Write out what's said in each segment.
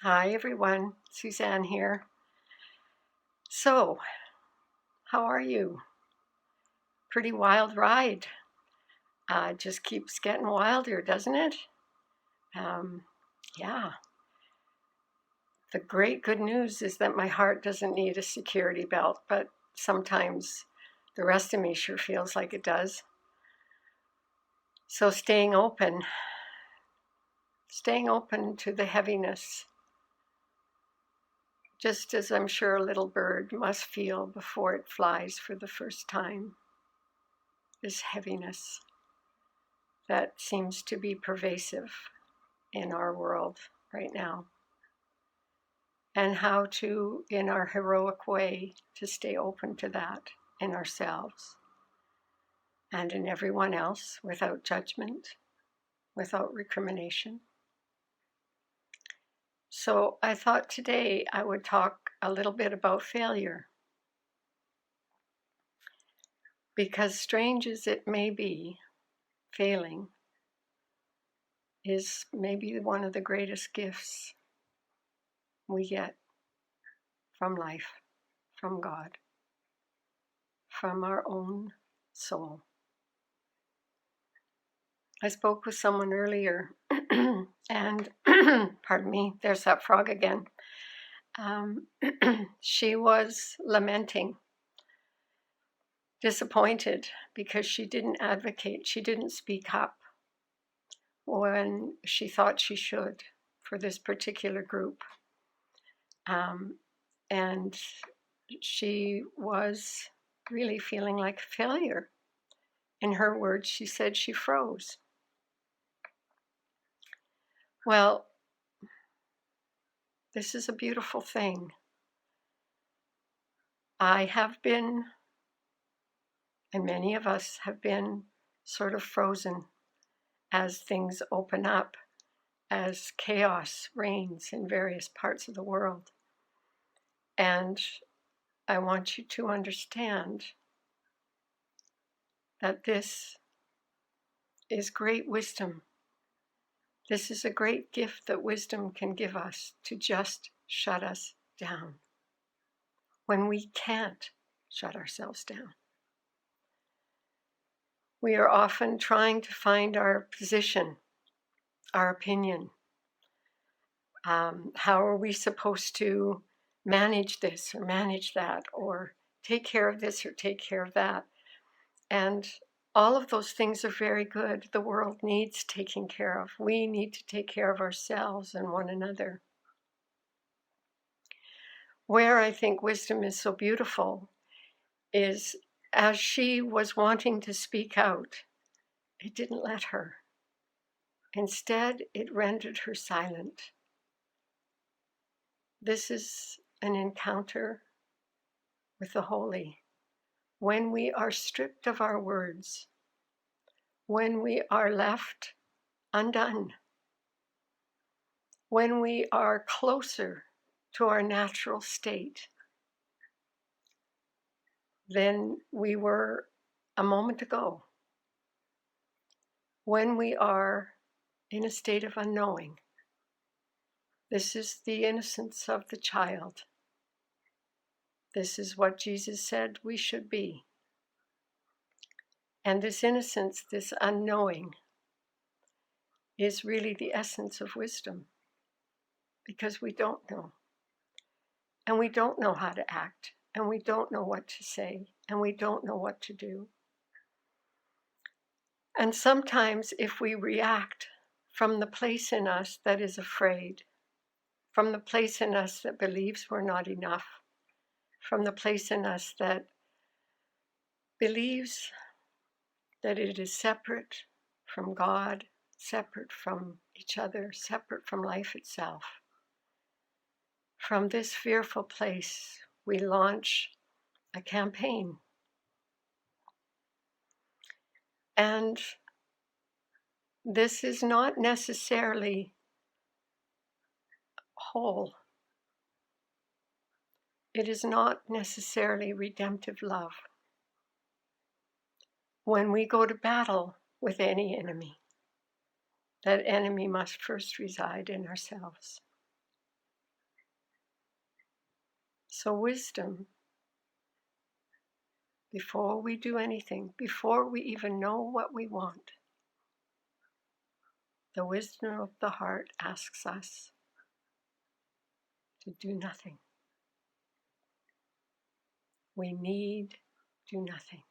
Hi everyone, Suzanne here. So, how are you? Pretty wild ride. Just keeps getting wilder, doesn't it? Um, yeah. The great good news is that my heart doesn't need a security belt, but sometimes the rest of me sure feels like it does. So, staying open to the heaviness, just as I'm sure a little bird must feel before it flies for the first time, this heaviness that seems to be pervasive in our world right now, and how to, in our heroic way, to stay open to that in ourselves and in everyone else without judgment, without recrimination. So I thought today I would talk a little bit about failure, because strange as it may be, failing is maybe one of the greatest gifts we get from life, from God, from our own soul. I spoke with someone earlier, and pardon me, there's that frog again. She was lamenting, disappointed because she didn't advocate, she didn't speak up when she thought she should for this particular group. And she was really feeling like a failure. In her words, she said she froze. Well, this is a beautiful thing. I have been, and many of us have been, sort of frozen as things open up, as chaos reigns in various parts of the world. And I want you to understand that this is great wisdom. This is a great gift that wisdom can give us, to just shut us down when we can't shut ourselves down. We are often trying to find our position, our opinion. How are we supposed to manage this or manage that, or take care of this or take care of that? And all of those things are very good. The world needs taking care of. We need to take care of ourselves and one another. Where I think wisdom is so beautiful is, as she was wanting to speak out, it didn't let her. Instead, it rendered her silent. This is an encounter with the holy. When we are stripped of our words, when we are left undone, when we are closer to our natural state than we were a moment ago, when we are in a state of unknowing. This is the innocence of the child. This is what Jesus said we should be. And this innocence, this unknowing, is really the essence of wisdom, because we don't know. And we don't know how to act, and we don't know what to say, and we don't know what to do. And sometimes if we react from the place in us that is afraid, from the place in us that believes we're not enough, from the place in us that believes that it is separate from God, separate from each other, separate from life itself. From this fearful place, we launch a campaign. And this is not necessarily whole. It is not necessarily redemptive love. When we go to battle with any enemy, that enemy must first reside in ourselves. So wisdom, before we do anything, before we even know what we want, the wisdom of the heart asks us to do nothing. We need do nothing.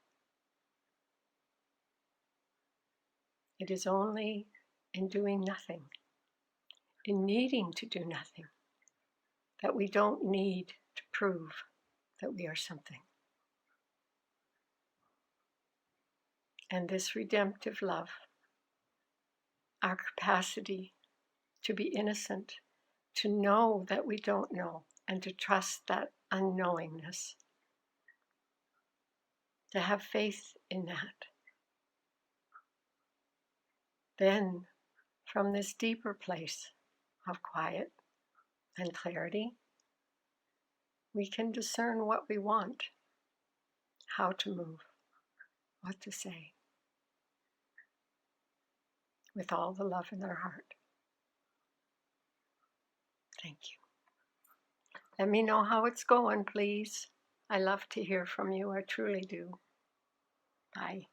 It is only in doing nothing, in needing to do nothing, that we don't need to prove that we are something. And this redemptive love, our capacity to be innocent, to know that we don't know, and to trust that unknowingness, to have faith in that. Then, from this deeper place of quiet and clarity, we can discern what we want, how to move, what to say, with all the love in our heart. Thank you. Let me know how it's going, please. I love to hear from you. I truly do. Bye.